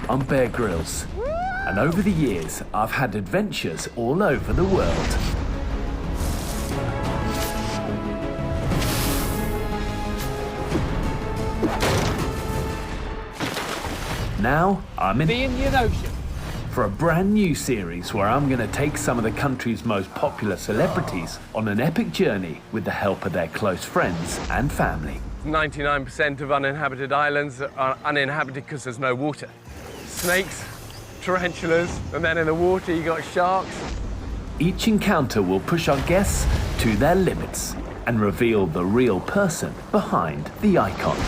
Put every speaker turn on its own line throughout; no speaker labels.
I'm Bear Grylls, and over the years, I've had adventures all over the world. Now, I'm in
the Indian Ocean
for a brand new series where I'm going to take some of the country's most popular celebrities on an epic journey with the help of their close friends and family.
99% of uninhabited islands are uninhabited because there's no water. Snakes, tarantulas, and then in the water you got sharks.
Each encounter will push our guests to their limits and reveal the real person behind the icon.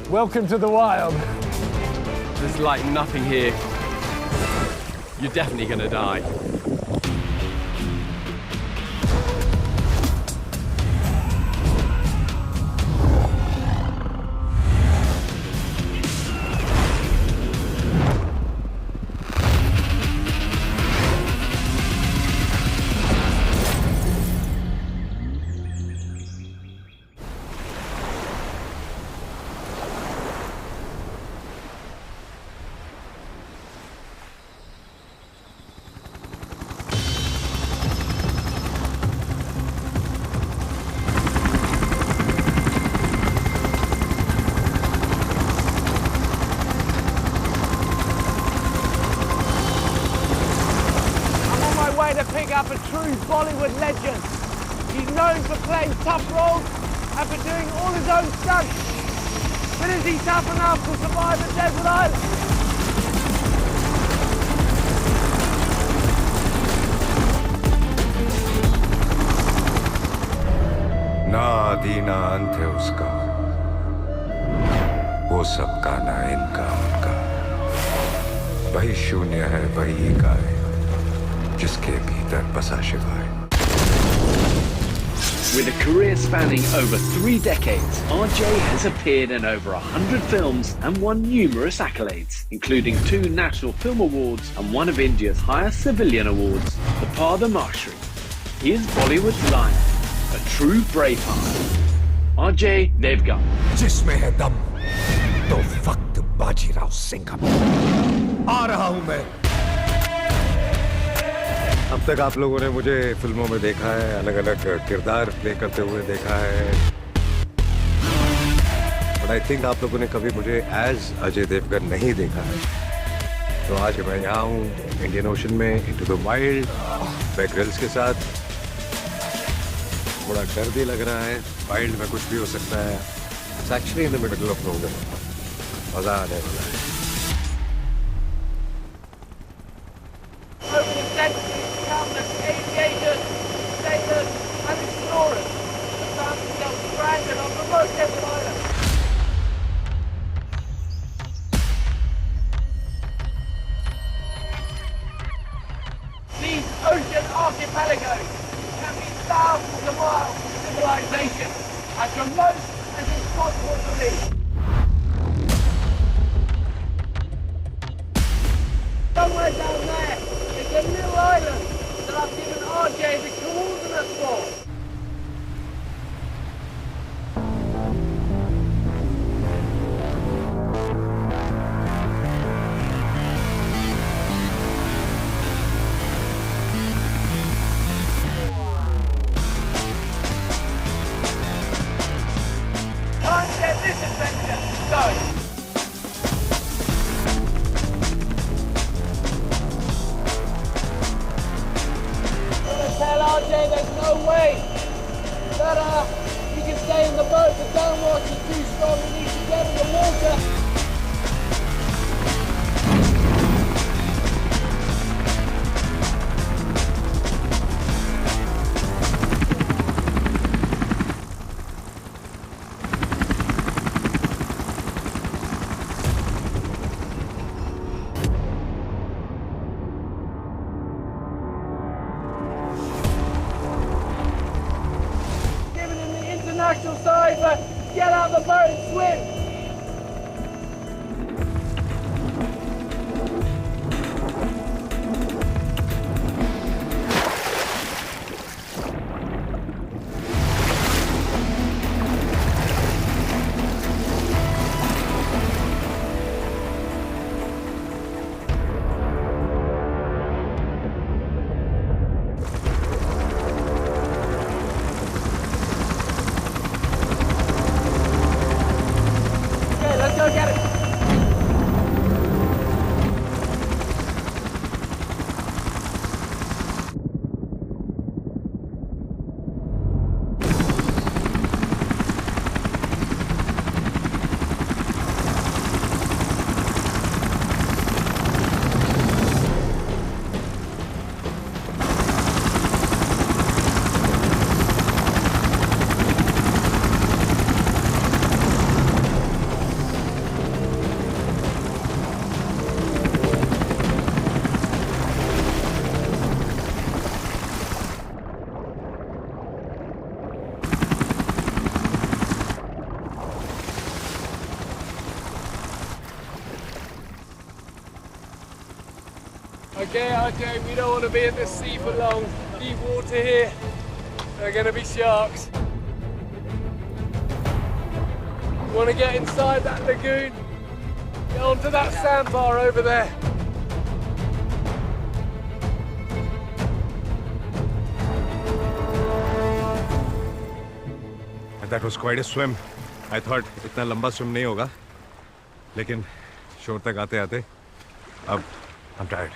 Welcome to the wild. There's like nothing here. You're definitely gonna die. To pick up a true Bollywood legend. He's known for playing tough roles and for doing all his own stunts. But is he tough enough to survive a desert island?
ना आदि ना अंत है उसका, वो सबका ना इनका उनका, वही शून्य है वही एकाएक, जिसके भीतर बसा शिवाय.
With a career spanning over 3 decades, Ajay has appeared in over 100 films and won numerous accolades, including 2 National Film Awards and one of India's highest civilian awards, the Padma Shri. He is Bollywood's lion, a true braveheart. Ajay Devgan.
जिसमें है दम, तो वक्त बाजीराव सिंघम. आ रहा हूं मैं. अब तक आप लोगों ने मुझे फिल्मों में देखा है, अलग-अलग किरदार प्ले करते हुए देखा है. बट आई थिंक आप लोगों ने कभी मुझे एज अजय देवगन नहीं देखा है. तो आज मैं यहाँ हूँ इंडियन ओशन में, into the wild, Bear Grylls के साथ. थोड़ा डर भी लग रहा है, वाइल्ड में कुछ भी हो सकता है. It's actually in the middle of nowhere. मजा आने वाला है.
Over the centuries, countless aviators, sailors, and explorers have found themselves stranded on the most desert island. These ocean archipelagos can be thousands of miles from civilization, as remote as it's possible to be. Somewhere down there is a little island that I've given Ajay the coordinates for. Time to get this adventure going. Tell Ajay there's no way that he can stay in the boat. The downwash is too strong. He needs to get in the water. International side, but get out the boat and swim. Okay, Ajay, we don't want to be in this sea for long. Deep water here. There are going to be sharks. You want to get inside that lagoon? Get onto that sandbar over there.
That was quite a swim. I thought इतना लंबा swim नहीं होगा, लेकिन shore तक आते-आते, अब I'm tired.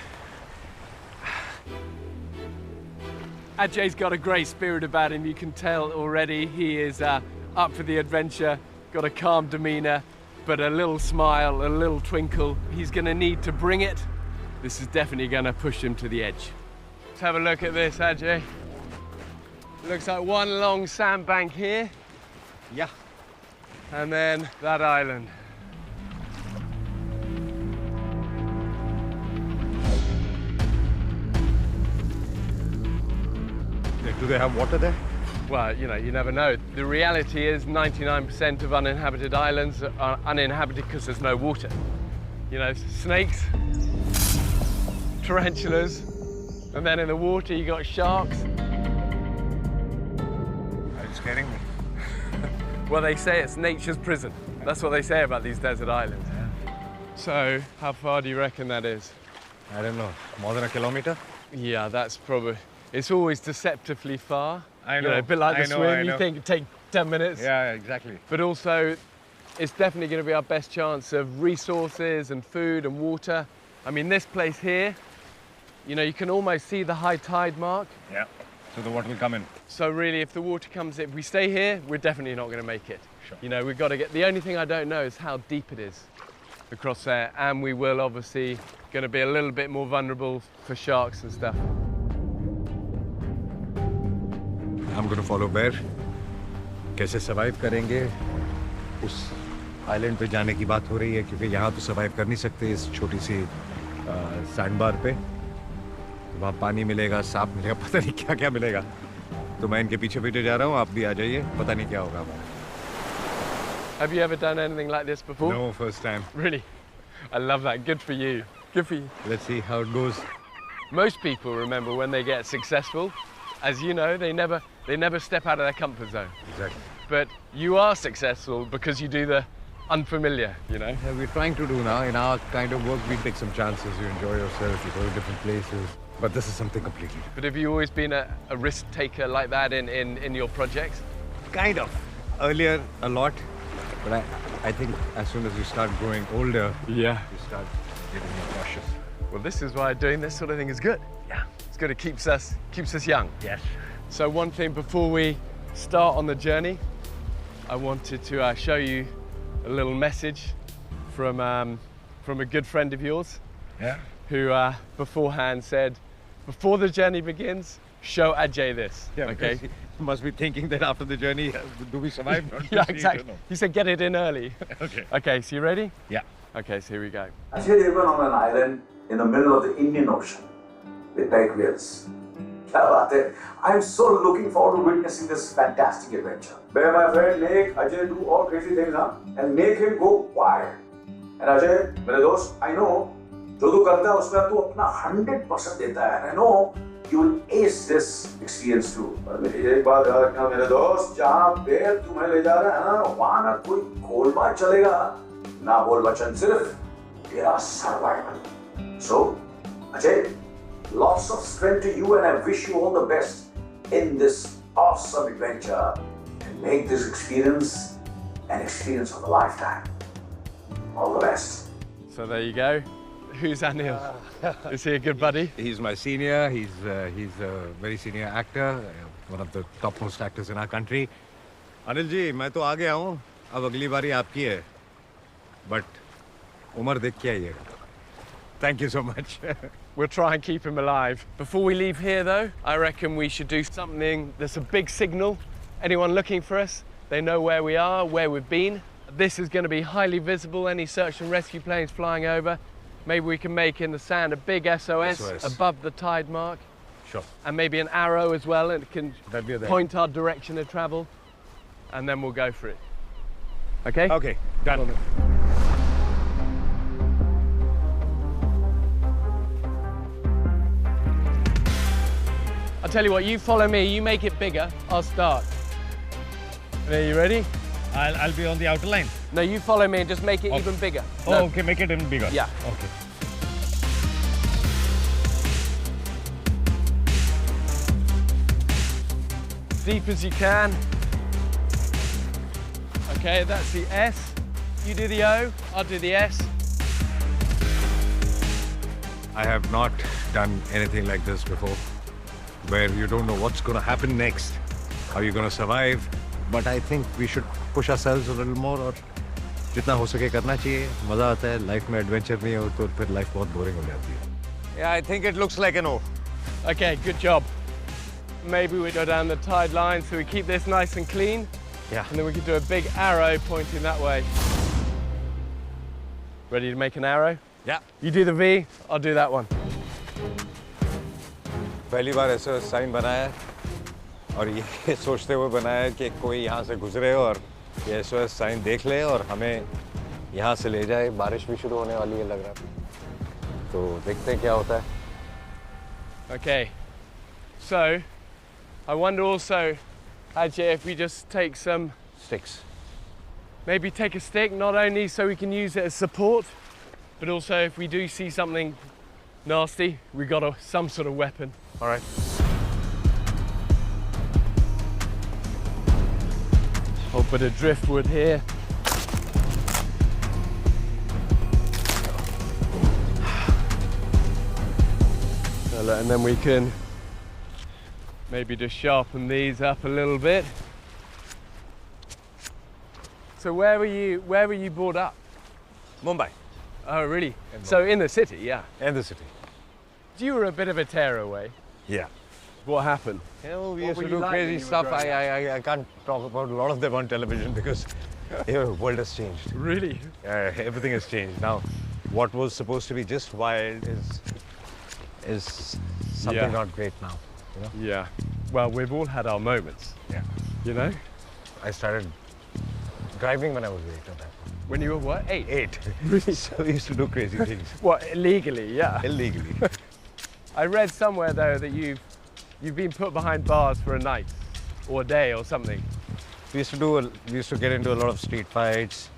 Ajay's got a great spirit about him. You can tell already. He is up for the adventure. Got a calm demeanor, but a little smile, a little twinkle. He's going to need to bring it. This is definitely going to push him to the edge. Let's have a look at this, Ajay. Looks like one long sandbank here.
Yeah.
And then that island.
Do they have water there?
Well, you know, you never know. The reality is 99% of uninhabited islands are uninhabited because there's no water. You know, snakes, tarantulas, and then in the water you got sharks.
It's scaring me.
Well, they say it's nature's prison. That's what they say about these desert islands. So, how far do you reckon that is?
I don't know. More than a kilometer?
Yeah, that's probably... It's always deceptively far.
I know.
You know, a bit like the
I know,
swim, you think it'd take 10 minutes.
Yeah, exactly.
But also, it's definitely going to be our best chance of resources and food and water. I mean, this place here, you know, you can almost see the high tide mark.
Yeah. So the water will come in.
So really, if the water comes in, if we stay here, we're definitely not going to make it.
Sure.
You know, we've got to get... The only thing I don't know is how deep it is across there. And we will obviously going to be a little bit more vulnerable for sharks and stuff.
I'm going to follow baer. कैसे survive करेंगे? उस island पे जाने की बात हो रही है क्योंकि यहाँ तो survive कर नहीं सकते इस छोटी सी sandbar पे. वहाँ पानी मिलेगा, सांप मिलेगा, पता नहीं क्या-क्या मिलेगा. तो मैं इनके पीछे-पीछे जा रहा हूँ, आप भी आ जाइए, पता नहीं क्या होगा हमारा.
Have you ever done anything like this before?
No, first time.
Really? I love that. Good for you. Good for you.
Let's see how it goes.
Most people remember when they get successful. As you know, they never step out of their comfort zone.
Exactly.
But you are successful because you do the unfamiliar, you know?
Yeah, we're trying to do now. In our kind of work, we take some chances. You enjoy yourself, you go to different places. But this is something completely different.
But have you always been a risk taker like that in your projects?
Kind of. Earlier, a lot. But I think as soon as you start growing older,
Yeah.
you start getting more cautious.
Well, this is why doing this sort of thing is good.
Yeah.
It's good. It keeps us young.
Yes.
So one thing before we start on the journey, I wanted to show you a little message from a good friend of yours.
Yeah.
Who beforehand said, before the journey begins, show Ajay this.
Yeah,
okay.
He must be thinking that after the journey, do we survive?
Yeah, exactly. He said, get it in early.
Okay.
Okay, so you ready?
Yeah.
Okay, so here we go.
Ajay Devgan on an island in the middle of the Indian Ocean with baer grills. क्या बात है? I'm so looking forward to witnessing this fantastic adventure. Where my friend make Ajay do all crazy things, huh? And make him go wild. And Ajay, मेरे दोस्त, I know जो तू करता है उसमें तू अपना 100% देता है. And I know you will ace this experience too. पर मेरी एक बात याद रखना मेरे दोस्त, जहाँ baer तुम्हें ले जा रहा है ना, वहाँ ना कोई गोलमाल चलेगा, ना बोल बचन, सिर्फ तेरा survival. So, Ajay, lots of strength to you, and I wish you all the best in this awesome adventure and make this experience an experience of a lifetime. All the best.
So there you go. Who's Adeel? Is he a good buddy?
He's my senior. He's a very senior actor, one of the topmost actors in our country. Adeel ji, मैं तो आ गया हूँ. अब अगली बारी आपकी है. But उम्र देख के आइएगा. Thank you so much.
We'll try and keep him alive. Before we leave here though, I reckon we should do something that's a big signal. Anyone looking for us, they know where we are, where we've been. This is going to be highly visible, any search and rescue planes flying over. Maybe we can make in the sand a big SOS. Above the tide mark.
Sure.
And maybe an arrow as well, and it can
That'd be
point our direction of travel. And then we'll go for it. Okay?
Okay, done.
I'll tell you what, you follow me, you make it bigger, I'll start. Are you ready?
I'll be on the outer line.
No, you follow me and just make it even bigger.
Oh,
No.
okay, make it even bigger.
Yeah.
Okay.
Deep as you can. Okay, that's the S. You do the O, I'll do the S.
I have not done anything like this before, where you don't know what's going to happen next, how you're going to survive. But I think we should push ourselves a little more, और जितना हो सके करना चाहिए. मजा आता है life में, एडवेंचर नहीं हो तो फिर लाइफ बहुत बोरिंग हो जाती है. Yeah, I think it looks like an O.
Okay, good job. Maybe we go down the tide line so we keep this nice and clean.
Yeah.
And then we can do a big arrow pointing that way. Ready to make an arrow?
Yeah.
You do the V, I'll do that one.
पहली बार ऐसा sign बनाया है और ये सोचते हुए बनाया है कि कोई यहाँ से गुजरे और ये SOS साइन देख ले और हमें यहाँ से ले जाए. बारिश भी शुरू होने वाली है लग रहा है, तो देखते हैं क्या होता है.
Okay, so I wonder also, Ajay, if we just take some,
Sticks.
maybe take a stick, not only so we can use it as support, but also if we do see something nasty, we got some sort of weapon.
All right.
Whole bit of driftwood here. And then we can maybe just sharpen these up a little bit. So where were you brought up?
Mumbai.
Oh, really? So in the city, yeah.
And the city.
You were a bit of a tearaway.
Yeah.
What happened?
Yeah, well, we
What
used
were
to
you
do
like when
crazy
you were
stuff.
growing
I can't talk about a lot of them on television because the world has changed.
Really?
Everything has changed now. What was supposed to be just wild is something
Yeah.
not great now. You know?
Yeah. Well, we've all had our moments,
Yeah.
you know?
I started driving when I was 8 or that.
When you were what, 8?
8. Really? So we used to do crazy things.
What, illegally, yeah.
Illegally.
I read somewhere though that you've been put behind bars for a night or a day or something.
We used to get into a lot of street fights,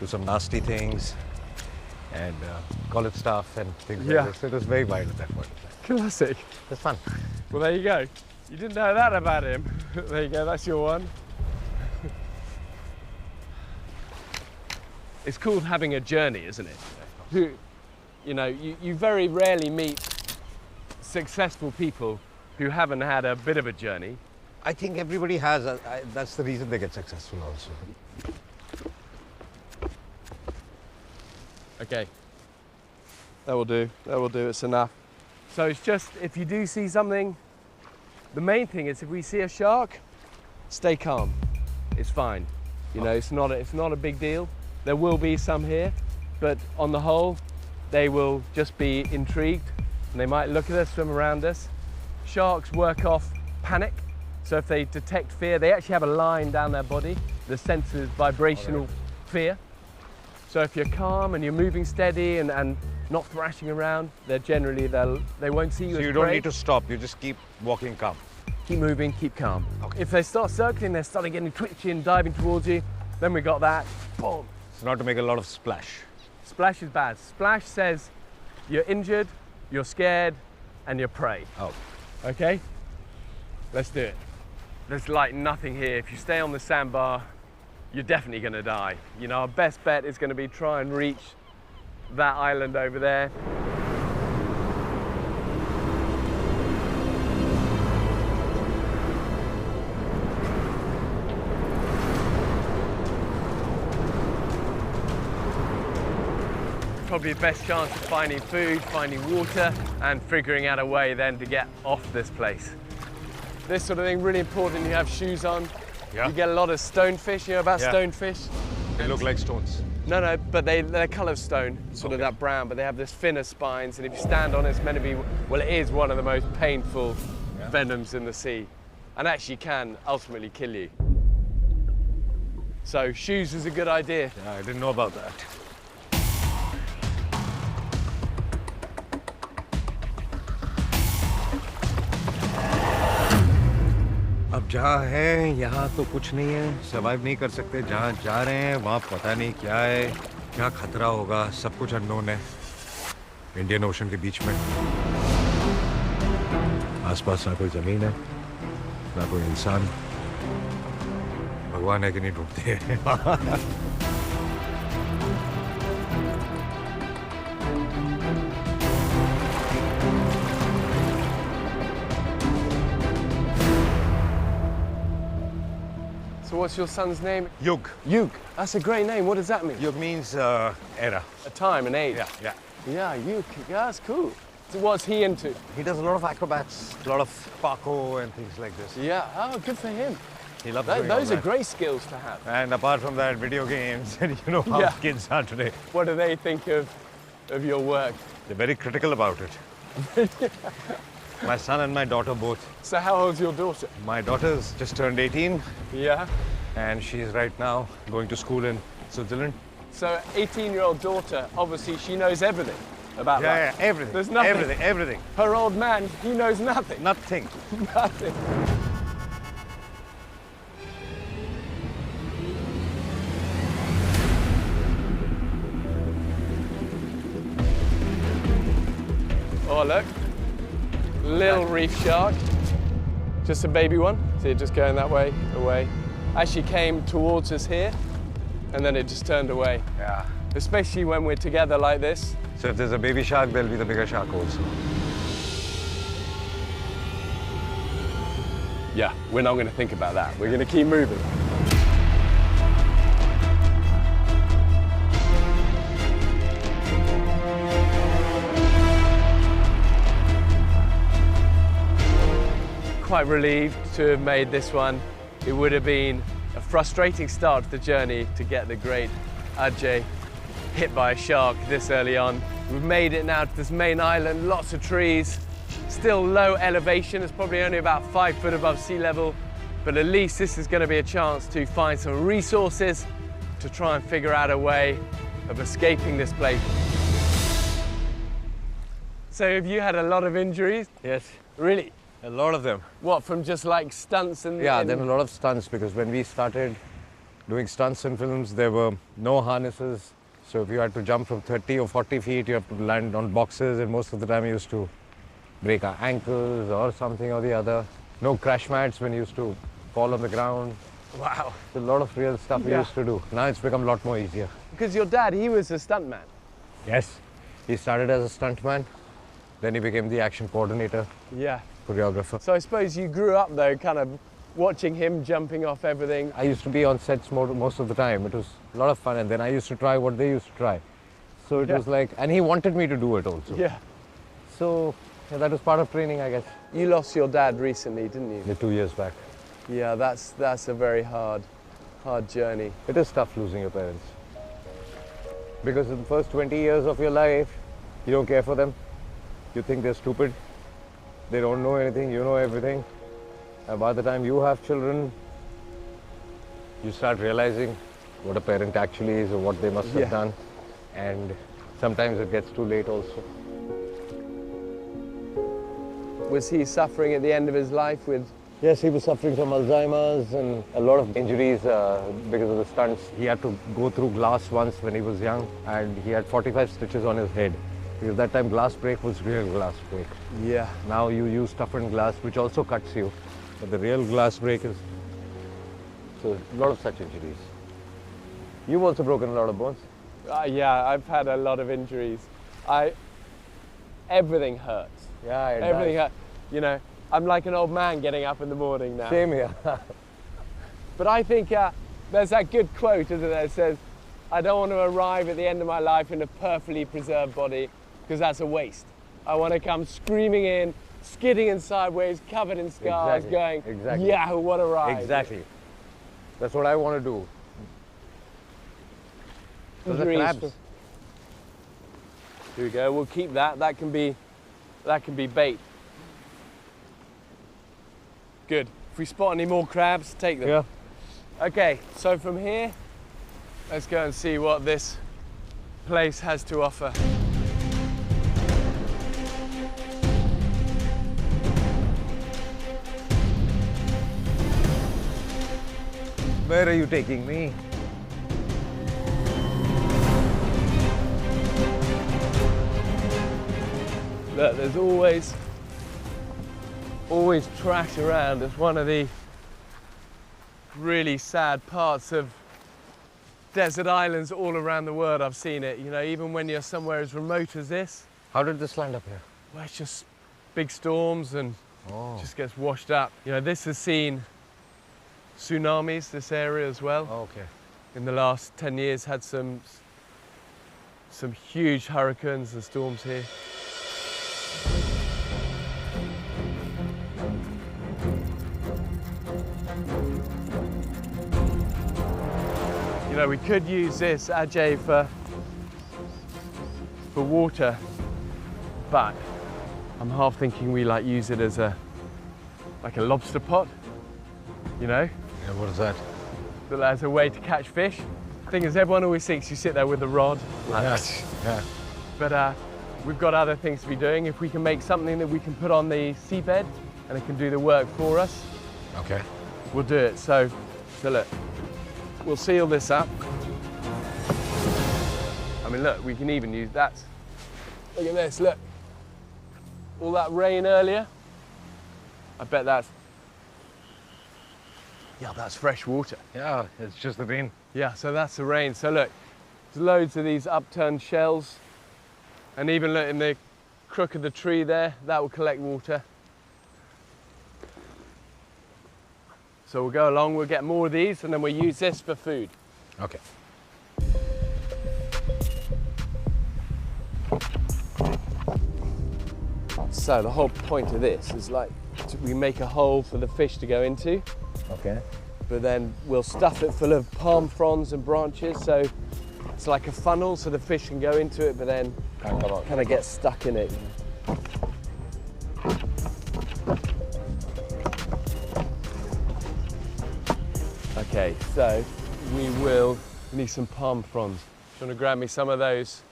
do some nasty things, and college stuff and things
Yeah.
like this. It was very wild at that point.
Classic.
It was fun.
Well, there you go. You didn't know that about him. There you go, that's your one. It's called having a journey, isn't it? You know, you very rarely meet successful people who haven't had a bit of a journey.
I think everybody has. That's the reason they get successful also.
Okay. That will do. That will do. It's enough. So it's just, if you do see something, the main thing is if we see a shark, stay calm. It's fine. You know, it's not a big deal. There will be some here, but on the whole, they will just be intrigued and they might look at us, swim around us. Sharks work off panic. So if they detect fear, they actually have a line down their body that senses vibrational fear. So if you're calm and you're moving steady and not thrashing around, they won't see you
So
as
you don't
prey.
need to stop. You just keep walking calm.
Keep moving, keep calm.
Okay.
If they start circling, they're starting getting twitchy and diving towards you, then we got that, boom.
It's not to make a lot of splash.
Splash is bad. Splash says you're injured, you're scared, and you're prey.
Oh.
Okay? Let's do it. There's like nothing here. If you stay on the sandbar, you're definitely gonna die. You know, our best bet is gonna be try and reach that island over there. Probably the best chance of finding food, finding water, and figuring out a way then to get off this place. This sort of thing, really important, you have shoes on.
Yeah.
You get a lot of stonefish, you know about
Yeah.
stonefish?
They look like stones.
No, but they're colour stone, sort of that brown, but they have this thinner spines, and if you stand on it, it's meant to be, well, it is one of the most painful venoms in the sea, and actually can ultimately kill you. So shoes is a good idea.
Yeah, I didn't know about that. अब जहाँ हैं यहाँ तो कुछ नहीं है, survive नहीं कर सकते। जहाँ जा रहे हैं वहाँ पता नहीं क्या है, क्या खतरा होगा, सब कुछ अननोन है। इंडियन ओशन के बीच में, आसपास ना कोई जमीन है, ना कोई इंसान। भगवान है कि नहीं ढूंढते हैं।
So what's your son's name?
Yug.
Yug. That's a great name. What does that mean?
Yug means era.
A time, an age.
Yeah.
Yeah, Yug. Yeah, that's cool. So what's he into?
He does a lot of acrobats, a lot of parkour and things like this.
Yeah. Oh, good for him.
He loves doing all
Those are
that.
great skills to have.
And apart from that, video games, and you know how
Yeah.
kids are today.
What do they think of your work?
They're very critical about it. My son and my daughter both.
So how old's your daughter?
My daughter's just turned 18,
Yeah.
and she's right now going to school in Switzerland.
So 18-year-old daughter, obviously she knows everything about life.
Yeah, everything.
There's nothing.
Everything.
Her old man, he knows nothing.
Nothing.
Nothing. Oh, look. Little reef shark. Just a baby one. See it just going that way, away. Actually came towards us here, and then it just turned away.
Yeah.
Especially when we're together like this.
So if there's a baby shark, there'll be the bigger shark also.
Yeah, we're not going to think about that. We're going to keep moving. Quite relieved to have made this one. It would have been a frustrating start to the journey to get the great Ajay hit by a shark this early on. We've made it now to this main island, lots of trees, still low elevation. It's probably only about 5 foot above sea level, but at least this is going to be a chance to find some resources to try and figure out a way of escaping this place. So have you had a lot of injuries?
Yes.
Really?
A lot of them.
What, from just like stunts and...
Yeah, there were a lot of stunts because when we started doing stunts in films, there were no harnesses. So if you had to jump from 30 or 40 feet, you have to land on boxes, and most of the time you used to break our ankles or something or the other. No crash mats when you used to fall on the ground.
Wow.
A lot of real stuff we used to do. Now it's become a lot more easier.
Because your dad, he was a stuntman.
Yes. He started as a stuntman, then he became the action coordinator,
Yeah.
choreographer.
So I suppose you grew up though, kind of watching him jumping off everything.
I used to be on sets most of the time. It was a lot of fun, and then I used to try what they used to try. So it was like, and he wanted me to do it also.
Yeah.
So yeah, that was part of training, I guess.
You lost your dad recently, didn't you?
Yeah, 2 years back.
Yeah, that's a very hard journey.
It is tough losing your parents. Because in the first 20 years of your life, you don't care for them. You think they're stupid. They don't know anything, you know everything. And by the time you have children, you start realizing what a parent actually is or what they must have done. And sometimes it gets too late also.
Was he suffering at the end of his life with...
Yes, he was suffering from Alzheimer's and a lot of injuries because of the stunts. He had to go through glass once when he was young, and he had 45 stitches on his head. Because that time glass break was real glass break.
Yeah.
Now you use toughened glass, which also cuts you. But the real glass break is... So a lot of such injuries. You've also broken a lot of bones.
Yeah, I've had a lot of injuries. Everything hurts.
Yeah,
Everything hurts. You know, I'm like an old man getting up in the morning now.
Same here.
But I think there's that good quote, isn't there? It says, I don't want to arrive at the end of my life in a perfectly preserved body, because that's a waste. I want to come screaming in, skidding in sideways, covered in scars, going, yeah, what a ride.
Exactly. That's what I want to do. Those are
Injuries.
crabs.
Here we go, we'll keep that. That can be bait. Good. If we spot any more crabs, take them.
Yeah.
Okay, so from here, let's go and see what this place has to offer.
Where are you taking me?
Look, there's always trash around. It's one of the really sad parts of desert islands all around the world. I've seen it, you know, even when you're somewhere as remote as this.
How did this land up here?
Well, it's just big storms and just gets washed up. You know, this has seen tsunamis, this area as well.
Oh, okay.
In the last 10 years, had some huge hurricanes and storms here. You know, we could use this, Ajay, for water, but I'm half thinking we like use it as like a lobster pot, you know?
Yeah, what is that?
But as a way to catch fish. The thing is, everyone always thinks you sit there with a rod. Like
Yes. Yeah.
But we've got other things to be doing. If we can make something that we can put on the seabed and it can do the work for us,
Okay.
we'll do it. So look, we'll seal this up. I mean, look, we can even use that. Look at this, look. All that rain earlier, I bet that's fresh water.
Yeah, it's just the rain.
Yeah, so that's the rain. So look, there's loads of these upturned shells. And even look in the crook of the tree there, that will collect water. So we'll go along, we'll get more of these, and then we'll use this for food.
Okay.
So the whole point of this is like, we make a hole for the fish to go into,
Okay.
but then we'll stuff it full of palm fronds and branches, so it's like a funnel so the fish can go into it, but then kind of get stuck in it. Okay, so we need some palm fronds. Do you want to grab me some of those?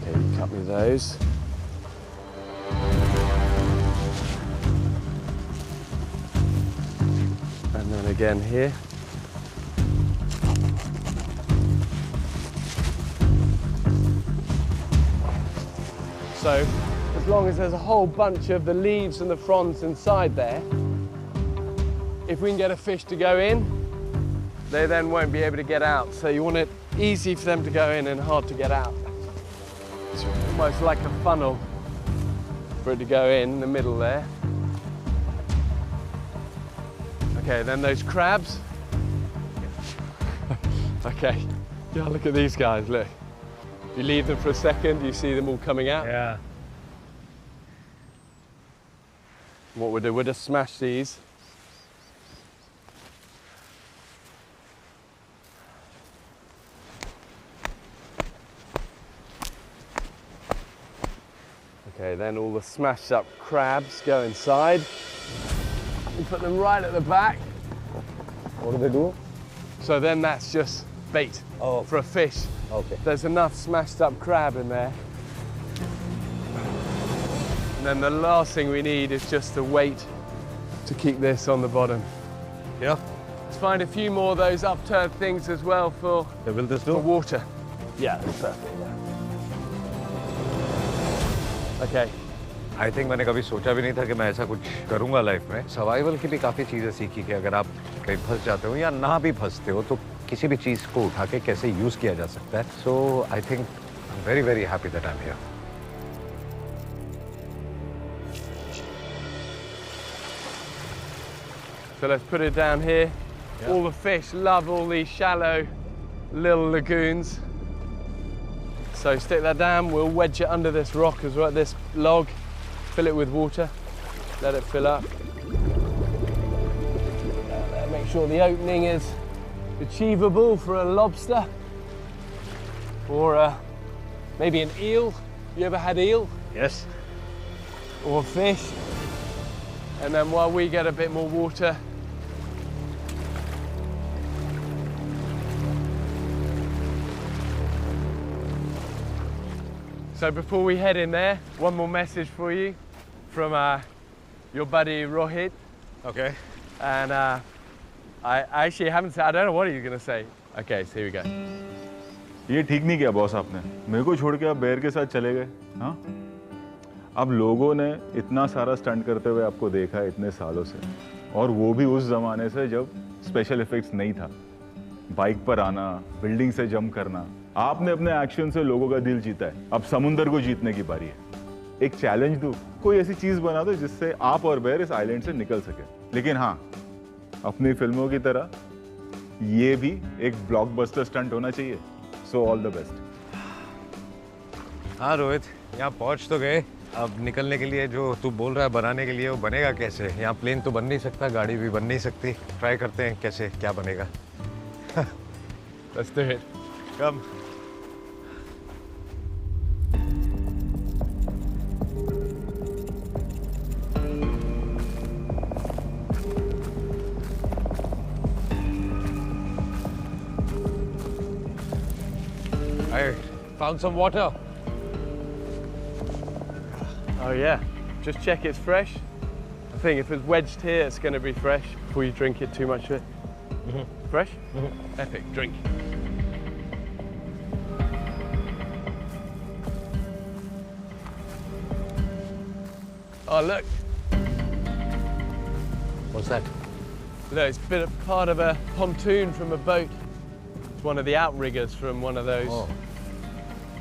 Okay, you cut me those. And then again here. So, as long as there's a whole bunch of the leaves and the fronds inside there, if we can get a fish to go in, they then won't be able to get out. So you want it easy for them to go in and hard to get out. It's almost like a funnel for it to go in the middle there. Okay, then those crabs. Okay, yeah, look at these guys, look. You leave them for a second, you see them all coming out.
Yeah.
What we'll do, we'll just smash these. Okay, then all the smashed up crabs go inside. We put them right at the back.
What do they do?
So then that's just bait for a fish.
Okay.
There's enough smashed up crab in there. And then the last thing we need is just the weight to keep this on the bottom.
Yeah.
Let's find a few more of those upturned things as well for
Will this
for
do?
water. Yeah, that's perfect. Okay.
I think मैंने कभी सोचा भी नहीं था कि मैं ऐसा कुछ करूँगा लाइफ में। सर्वाइवल की भी काफ़ी चीज़ें सीखी कि अगर आप कहीं फंस जाते हो या ना भी फंसते हो तो किसी भी चीज़ को उठा के कैसे यूज़ किया जा सकता है। So I think I'm very very happy that I'm here.
So let's put it down here. Yeah. All the fish love all these shallow little lagoons. So stick that down, we'll wedge it under this rock as well, this log, fill it with water, let it fill up. Make sure the opening is achievable for a lobster or maybe an eel. You ever had eel?
Yes.
Or fish. And then while we get a bit more water, So before we head in there, one more message for you from your buddy Rohit.
Okay.
And I actually haven't said, I don't know what are you going to say. Okay, so here we go.
ये ठीक नहीं किया boss आपने, मेरे को छोड़ के आप बेयर के साथ चले गए। हाँ, अब लोगों ने इतना सारा स्टंट करते हुए आपको देखा है इतने सालों से, और वो भी उस जमाने से जब स्पेशल इफेक्ट्स नहीं था। बाइक पर आना, बिल्डिंग से जंप करना, आपने अपने एक्शन से लोगों का दिल जीता है। अब समुंदर को जीतने की बारी है। एक चैलेंज दूं, कोई ऐसी चीज बना दो जिससे आप और बेयर इस आइलैंड से निकल सके। लेकिन हाँ, अपनी फिल्मों की तरह ये भी एक ब्लॉकबस्टर स्टंट होना चाहिए। So all the best.
हाँ रोहित, यहाँ पहुँच तो गए, अब निकलने के लिए जो तू बोल रहा है बनाने के लिए वो बनेगा कैसे? यहाँ प्लेन तो बन नहीं सकता, गाड़ी भी बन नहीं सकती। ट्राई करते हैं कैसे क्या बनेगा।
Let's do it.
Come. I found some water.
Oh yeah, just check it's fresh. I think if it's wedged here, it's going to be fresh before you drink it too much of it. Fresh? Epic, drink. Oh look.
What's that?
Look, it's been a part of a pontoon from a boat. It's one of the outriggers from one of those
Oh.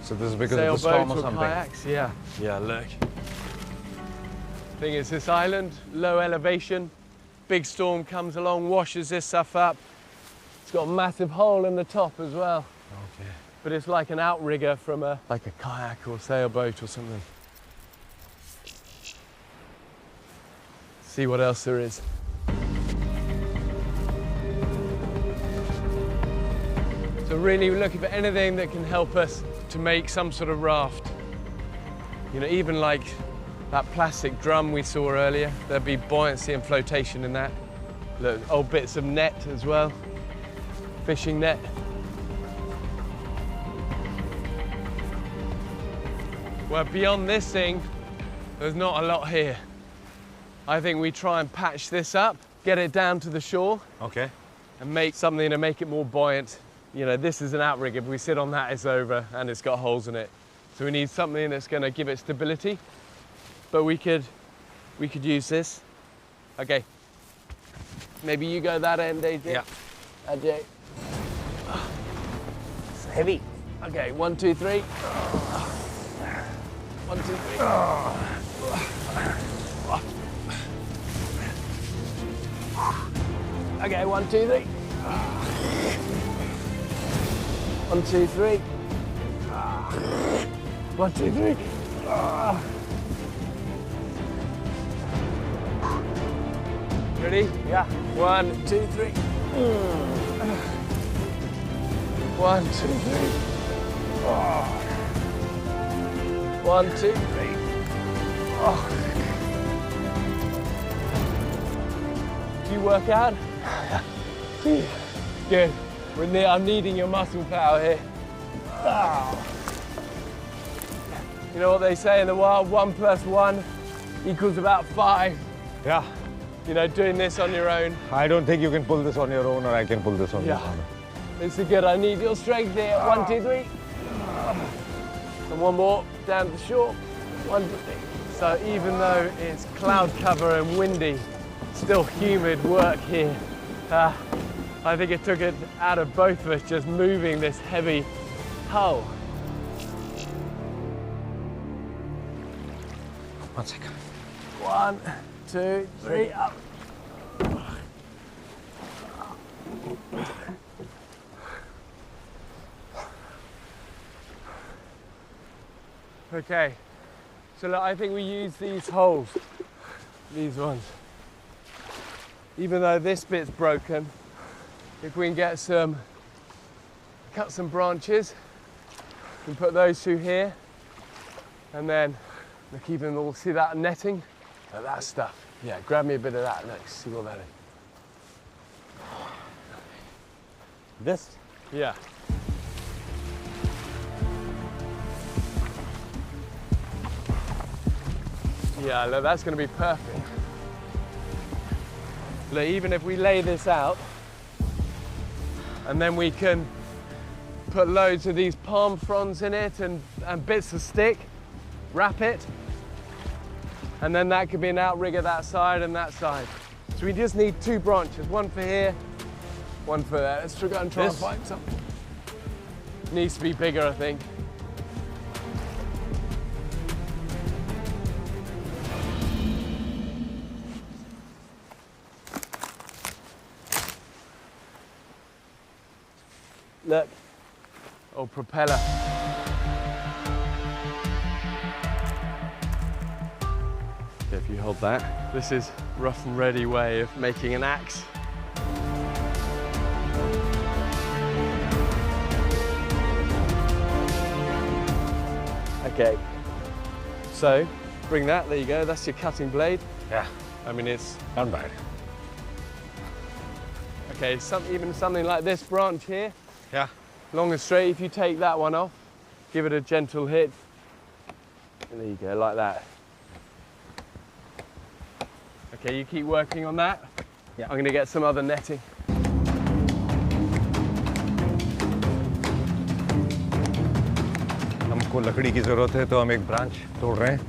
So this is because of the storm
sailboats
or
or
something?
kayaks. Yeah. Yeah, look. Thing is, this island, low elevation, big storm comes along, washes this stuff up. It's got a massive hole in the top as well.
Okay.
But it's like an outrigger from like a kayak or sailboat or something. See what else there is. So really we're looking for anything that can help us to make some sort of raft. You know, even like that plastic drum we saw earlier, there'd be buoyancy and flotation in that. Look, old bits of net as well, fishing net. Well, beyond this thing, there's not a lot here. I think we try and patch this up, get it down to the shore,
Okay.
and make something to make it more buoyant. You know, this is an outrigger. If we sit on that, it's over, and it's got holes in it. So we need something that's going to give it stability. But we could use this. Okay. Maybe you go that end, AJ.
Yeah.
Ajay. It's heavy. Okay, 1, 2, 3. 1, 2, 3. Okay, 1, 2, 3. 1, 2, 3. 1, 2, 3. Ready? Yeah. 1, 2, 3. 1, 2, 3. 1, 2, 3. Do you work out? Yeah. Good. I'm needing your muscle power here. You know what they say in the wild, 1 + 1 equals about 5.
Yeah.
You know, doing this on your own.
I don't think you can pull this on your own, or I can pull this on your own.
This is good. I need your strength here. 1, 2, 3. And one more down to the shore. 1, 2, 3. So even though it's cloud cover and windy, still humid work here. I think it took it out of both of us just moving this heavy hull.
1 second.
1, 2, 3, up. Okay, so look, I think we use these holes, these ones. Even though this bit's broken, if we can get cut some branches, we can put those through here, and then we'll keep them all, see that netting? That stuff. Yeah, grab me a bit of that, look, see what that is.
This?
Yeah. Yeah, look, that's going to be perfect. Look, even if we lay this out, and then we can put loads of these palm fronds in it and bits of stick, wrap it, and then that could be an outrigger that side and that side. So we just need 2 branches, one for here, one for there. Let's go and try and find some. Needs to be bigger, I think. Look, old propeller. If you hold that, this is rough and ready way of making an axe. Okay, so bring that, there you go, that's your cutting blade.
Yeah,
I mean, it's
not bad.
okay, even something like this branch here,
Yeah.
long and straight. If you take that one off, give it a gentle hit, and there you go, like that. Okay, you keep working on that.
Yeah.
I'm going to get some other netting.
हमको लकड़ी की ज़रूरत है तो हम एक branch तोड़ रहे हैं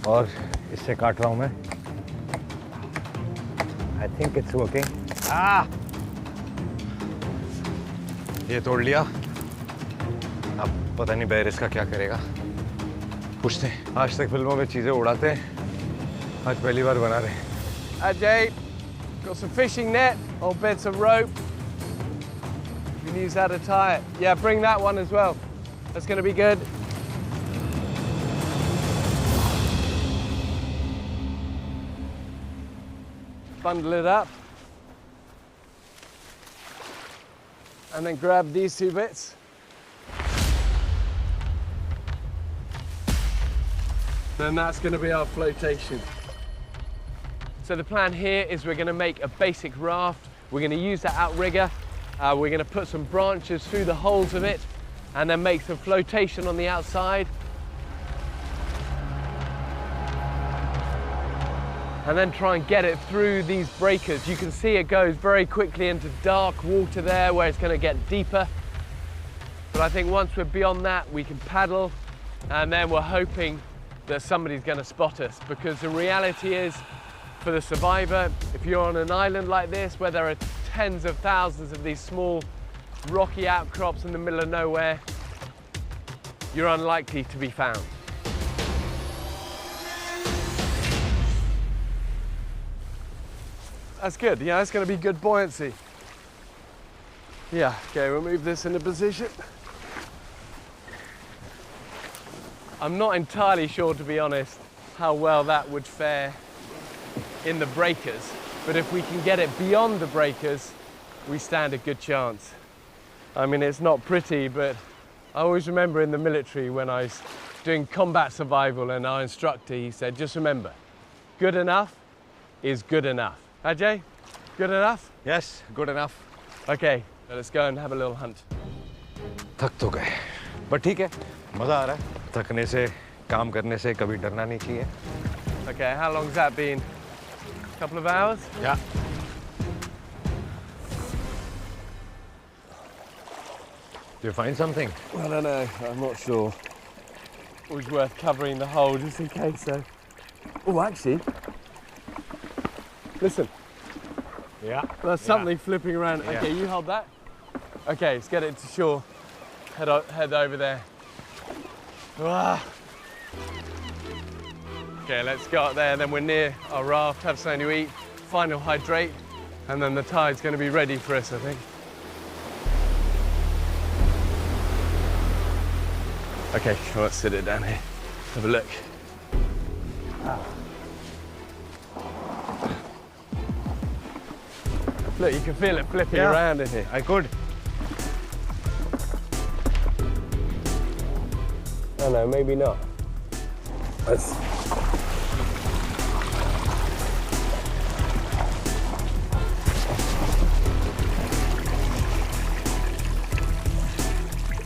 और इससे काट रहा हूँ मैं। I think it's working. ये तोड़ लिया। अब पता नहीं बैर इसका क्या करेगा। पूछते हैं। आज तक फिल्मों में चीज़ें उड़ाते हैं, आज पहली बार बना रहे हैं।
Ajay, got some fishing net, old bits of rope. You can use that to tie it. Yeah, bring that one as well. That's going to be good. Bundle it up. And then grab these 2 bits. Then that's going to be our flotation. So the plan here is we're going to make a basic raft. We're going to use that outrigger. We're going to put some branches through the holes of it and then make some flotation on the outside. And then try and get it through these breakers. You can see it goes very quickly into dark water there where it's going to get deeper. But I think once we're beyond that, we can paddle, and then we're hoping that somebody's going to spot us, because the reality is, for the survivor, if you're on an island like this where there are tens of thousands of these small rocky outcrops in the middle of nowhere, you're unlikely to be found. That's good, yeah, that's going to be good buoyancy. Yeah, okay, we'll move this into position. I'm not entirely sure, to be honest, how well that would fare in the breakers, but if we can get it beyond the breakers, we stand a good chance. I mean, it's not pretty, but I always remember in the military when I was doing combat survival, and our instructor, he said, just remember, good enough is good enough. Ajay, good enough?
Yes, good enough.
Okay, let's go and have a little hunt.
थक तो गए, पर ठीक है, मजा आ रहा है। थकने से, काम करने से कभी डरना नहीं चाहिए।
Okay, how long's that been? A couple of hours?
Yeah. Do you find something?
I don't know, I'm not sure. Always worth covering the hole just in case, though. Oh, actually, listen.
Yeah.
There's something flipping around.
Yeah.
Okay, you hold that. Okay, let's get it to shore. Head over there. Ah. Okay, let's go up there, then we're near our raft, have something to eat, final hydrate, and then the tide's going to be ready for us, I think. Okay, well, let's sit it down here. Have a look. Look, you can feel it flipping around in here.
I could.
Oh no, maybe not. Let's...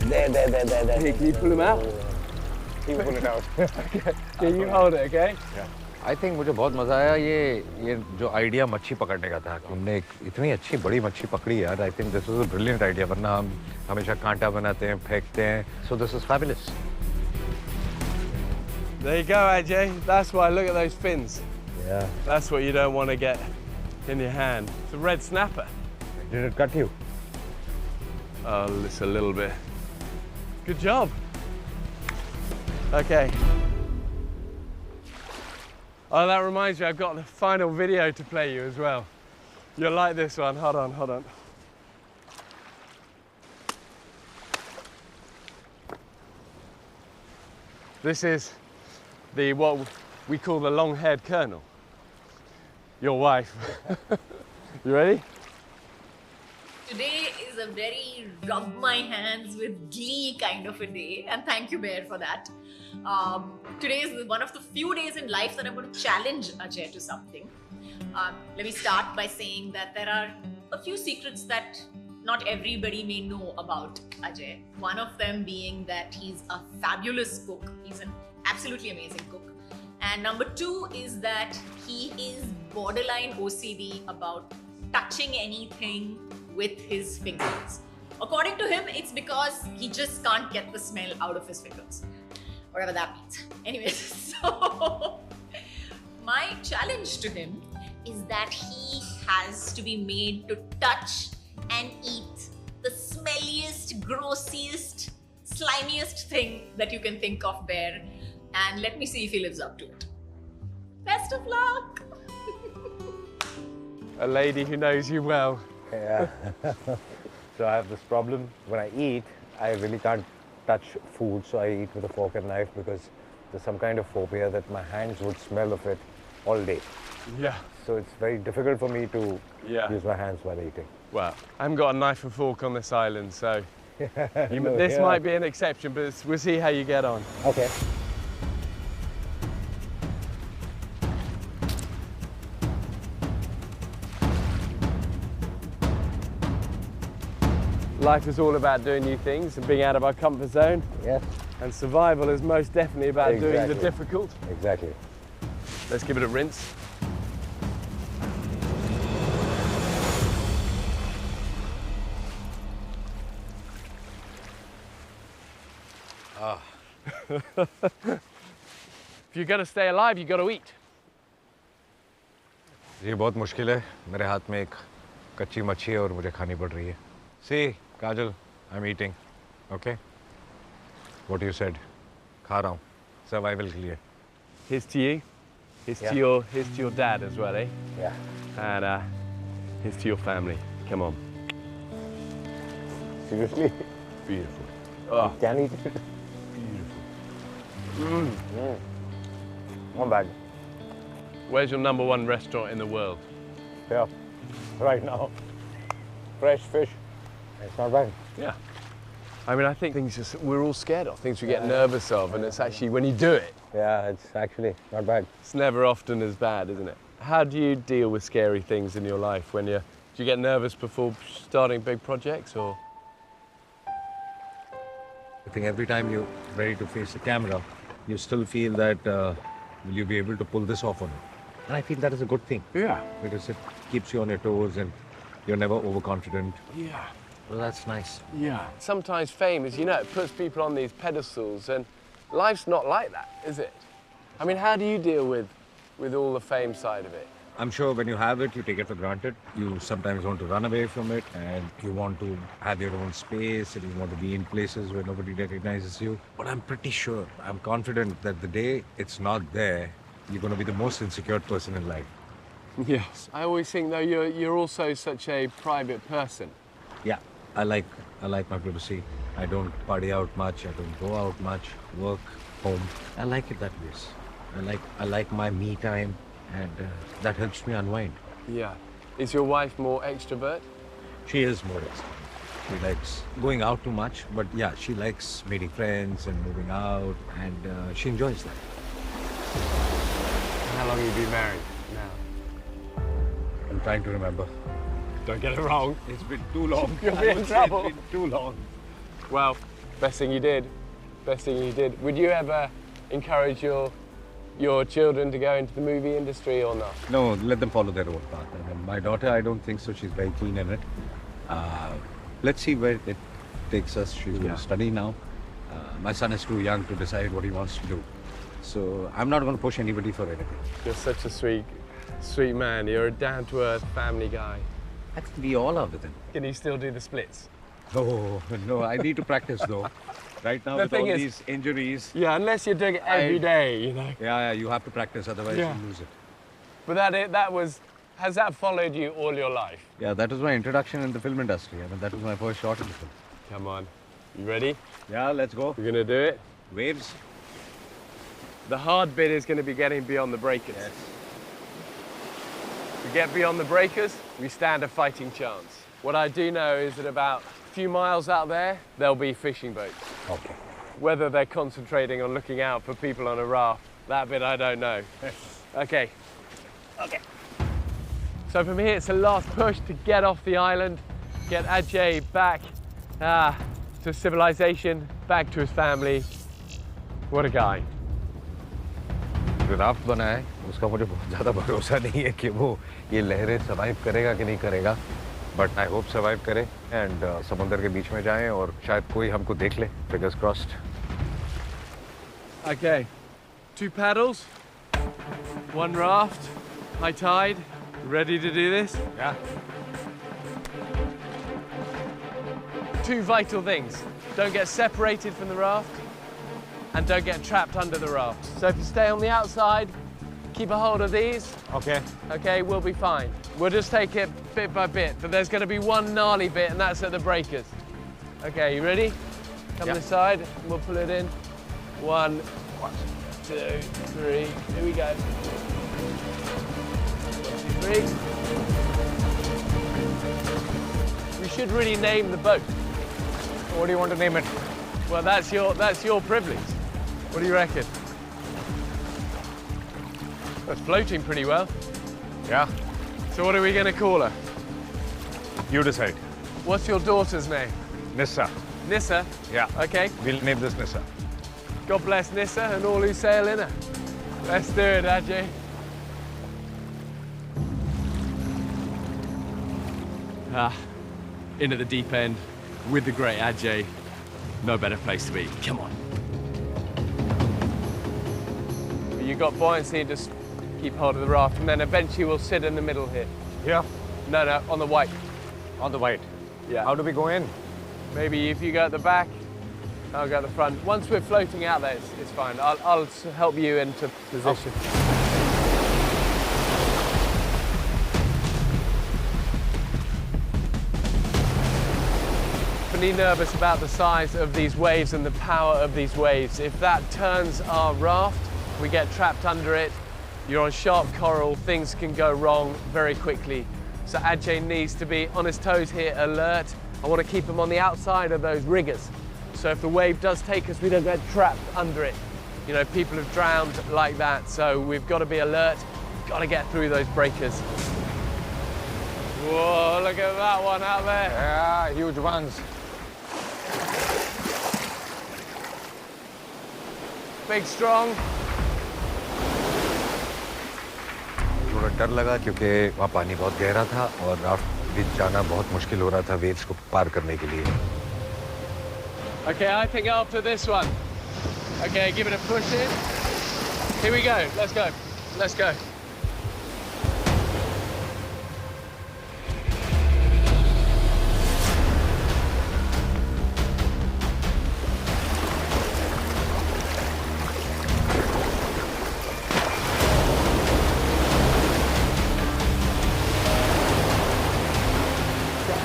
There. Here, can you pull him out?
He will pull it out.
Can you hold it, okay?
I think मुझे बहुत मजा आया ये जो idea मच्छी पकड़ने का था। तुमने इतनी अच्छी बड़ी मच्छी पकड़ी यार। I think this was a brilliant idea। वरना हम हमेशा कांटा बनाते हैं, फेंकते हैं। So this is fabulous।
There you go, Ajay. That's why. Look at those fins.
Yeah.
That's what you don't want to get in your hand. It's a red snapper.
Did it cut you?
Oh, it's a little bit. Good job. Okay. Oh, that reminds me, I've got the final video to play you as well. You'll like this one. Hold on, hold on. This is what we call the long-haired colonel. Your wife. You ready?
Today is a very rub my hands with glee kind of a day, and thank you, Baer, for that. Today is one of the few days in life that I'm going to challenge Ajay to something. Let me start by saying that there are a few secrets that not everybody may know about Ajay. One of them being that he's a fabulous cook. He's an absolutely amazing cook. And number two is that he is borderline OCD about touching anything with his fingers. According to him, it's because he just can't get the smell out of his fingers. Whatever that means. Anyways, so my challenge to him is that he has to be made to touch and eat the smelliest, grossiest, slimiest thing that you can think of, Baer. And let me see if he lives up to it. Best of luck!
A lady who knows you well.
Yeah. So I have this problem. When I eat, I really can't touch food, so I eat with a fork and knife because there's some kind of phobia that my hands would smell of it all day.
Yeah.
So it's very difficult for me to
Yeah.
use my hands while eating.
Well, I haven't got a knife and fork on this island, so this might be an exception, but we'll see how you get on.
Okay.
Life is all about doing new things and being out of our comfort zone.
Yes.
And survival is most definitely about doing the
Exactly.
difficult.
Exactly.
Let's give it a rinse. If you're going to stay alive, you've got to eat.
ये बहुत मुश्किल है मेरे हाथ में एक कच्ची मच्छी है और मुझे खानी पड़ रही है See, Kajal, I'm eating. Okay? What you said. खा रहा हूँ. Survival के लिए.
Here's to you. Here's
Yeah.
here's to your dad as well, eh?
Yeah.
And here's to your family. Come on.
Seriously?
Beautiful. Oh,
Can eat it?
beautiful.
Not bad.
Where's your #1 restaurant in the world?
Yeah. Right now. Fresh fish. It's not bad.
Yeah. I mean, I think we're all scared of, things we get nervous of, and it's actually, when you do it,
Yeah, it's actually not bad.
it's never often as bad, isn't it? How do you deal with scary things in your life do you get nervous before starting big projects, or?
I think every time you're ready to face the camera, you still feel that will you be able to pull this off or not? And I feel that is a good thing.
Yeah.
Because it keeps you on your toes and you're never overconfident.
Yeah.
Well, that's nice.
Yeah. Sometimes fame is, it puts people on these pedestals, and life's not like that, is it? I mean, how do you deal with all the fame side of it?
I'm sure when you have it, you take it for granted. You sometimes want to run away from it and you want to have your own space and you want to be in places where nobody recognizes you. But I'm pretty sure, I'm confident that the day it's not there, you're going to be the most insecure person in life.
Yes. I always think, though, you're also such a private person.
Yeah, I like my privacy. I don't party out much. I don't go out much. Work, home. I like it that way. I like my me time, and that helps me unwind.
Yeah. Is your wife more extrovert?
She is more extrovert. She likes going out too much, but yeah, she likes meeting friends and moving out, and she enjoys that.
How long have you been married now?
I'm trying to remember.
Don't get it wrong.
It's been too long.
You'll be in trouble.
It's been too long.
Well, best thing you did. Best thing you did. Would you ever encourage your children to go into the movie industry or not?
No, let them follow their own path. I mean, my daughter, I don't think so. She's very keen in it. Let's see where it takes us. She's going to study now. My son is too young to decide what he wants to do. So I'm not going to push anybody for anything.
You're such a sweet man. You're a down-to-earth family guy.
I think we all are with him.
Can you still do the splits?
Oh, no, I need to practice though. Right now, with all these injuries.
Yeah, unless you're doing it every day, you know.
Yeah, you have to practice, otherwise you lose it.
But has that followed you all your life?
Yeah, that was my introduction in the film industry. I mean, that was my first shot in the film.
Come on. You ready?
Yeah, let's go.
We're gonna do it.
Waves.
The hard bit is gonna be getting beyond the breakers.
Yes.
To get beyond the breakers, we stand a fighting chance. What I do know is that about a few miles out there, there'll be fishing boats.
Okay.
Whether they're concentrating on looking out for people on a raft, that bit I don't know. Okay. Okay. So from here, it's a last push to get off the island, get Ajay back to civilization, back to his family. What a guy.
जो raft बना है, उसका मुझे बहुत ज़्यादा भरोसा नहीं है कि वो ये लहरें सर्वाइव करेगा कि नहीं करेगा. But I hope सर्वाइव करे and समुंदर के बीच में जाएं और शायद कोई हमको देख ले. Fingers crossed.
Okay. 2 paddles, 1 raft, high tide. Ready to do this?
Yeah.
2 vital things. Don't get separated from the raft and don't get trapped under the raft. So if you stay on the outside, keep a hold of these.
Okay.
Okay, we'll be fine. We'll just take it bit by bit, but there's going to be one gnarly bit and that's at the breakers. Okay, you ready? Come this side, and we'll pull it in. 1, 2, 3, here we go. 1, 2, 3. We should really name the boat.
What do you want to name it?
Well, that's your privilege. What do you reckon? It's floating pretty well.
Yeah.
So what are we going to call her?
You decide.
What's your daughter's name?
Nissa.
Nissa?
Yeah.
Okay.
We'll name this Nissa.
God bless Nissa and all who sail in her. Let's do it, Ajay. Into the deep end with the great Ajay. No better place to be. Come on. You've got buoyancy, just keep hold of the raft, and then eventually we'll sit in the middle here.
Here?
No, on the white.
On the white.
Yeah.
How do we go in?
Maybe if you go at the back, I'll go at the front. Once we're floating out there, it's fine. I'll help you into position. Pretty nervous about the size of these waves and the power of these waves. If that turns our raft, we get trapped under it, you're on sharp coral, things can go wrong very quickly. So Ajay needs to be on his toes here, alert. I want to keep him on the outside of those riggers. So if the wave does take us, we don't get trapped under it. You know, people have drowned like that, so we've got to be alert, got to get through those breakers. Whoa, look at that one out there.
Yeah, huge ones.
Big, strong.
थोड़ा डर लगा क्योंकि वहाँ पानी बहुत गहरा था और राफ्ट भी जाना बहुत मुश्किल हो रहा था वेव्स को पार करने के लिए.
Okay, I think after this one. Okay, give it a push in. Here we go. Let's go. Let's go.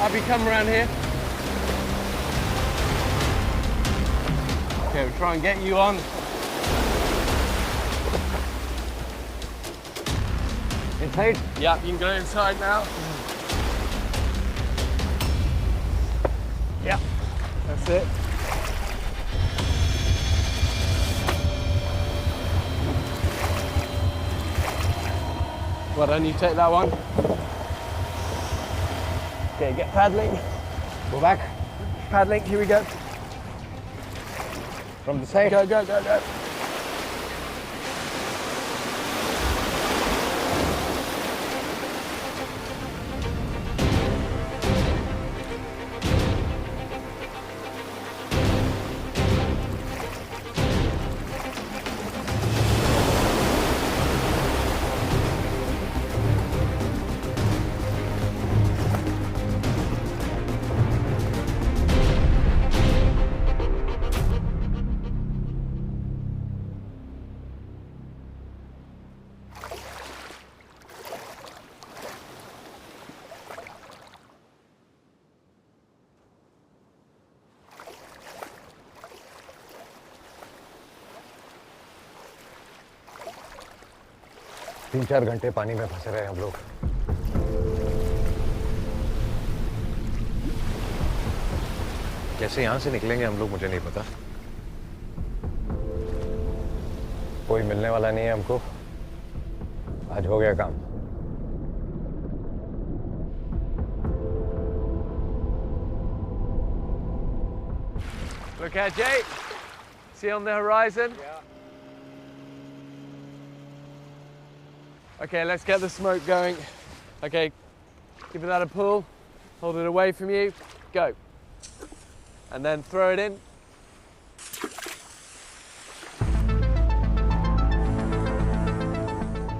Abby, come around here. Okay, we'll try and get you on.
Inside?
Yeah, you can go inside now. Yeah, that's it. Well done, you take that one. Okay, get paddling.
Go back.
Paddling, here we go.
From the side.
Go, go, go, go.
तीन चार घंटे पानी में फंसे रहे हम लोग। कैसे यहाँ से निकलेंगे हम लोग मुझे नहीं पता। कोई मिलने वाला नहीं है हमको। आज हो गया काम।
Look, Ajay. See on the horizon? Yeah. Okay, let's get the smoke going. Okay, give that a pull. Hold it away from you. Go. And then throw it in.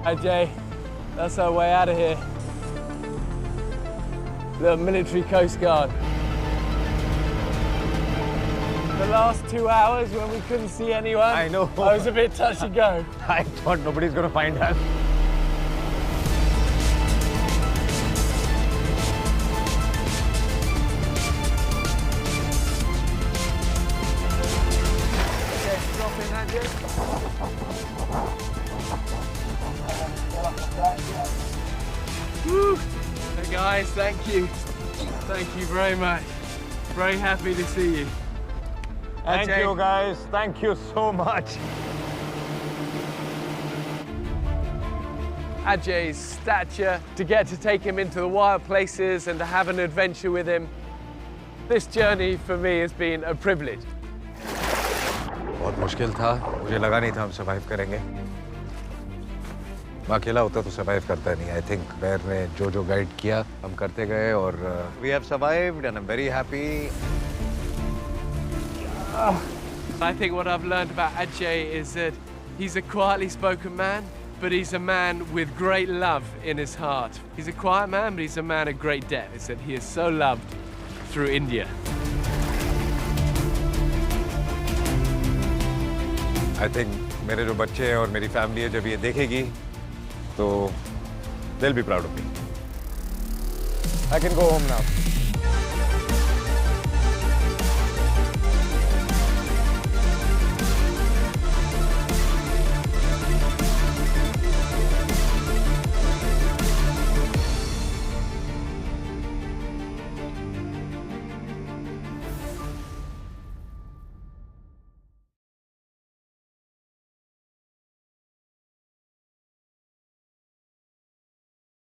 Ajay, that's our way out of here. The military coast guard. The last 2 hours when we couldn't see anyone,
I know.
I was a bit touch and go.
I thought nobody's gonna find us.
Okay, drop in, Adeel. Woo! Hey guys, thank you. Thank you very much. Very happy to see you.
Thank
Ajay.
you guys. Thank you so much.
Ajay's stature, to get to take him into the wild places and to have an adventure with him. This journey for me has been a privilege.
बहुत मुश्किल था। मुझे लगा नहीं था हम survive करेंगे। मैं अकेला होता तो सर्वाइव करता नहीं। I think बेर ने जो गाइड किया हम करते गए और we have survived and I'm very happy.
I think what I've learned about Ajay is that he's a quietly spoken man, but he's a man with great love in his heart. He's a quiet man, but he's a man of great depth. It's that he is so loved through India.
I think मेरे जो बच्चे हैं और मेरी family है जब ये देखेगी तो they'll be proud of me. I can go home now.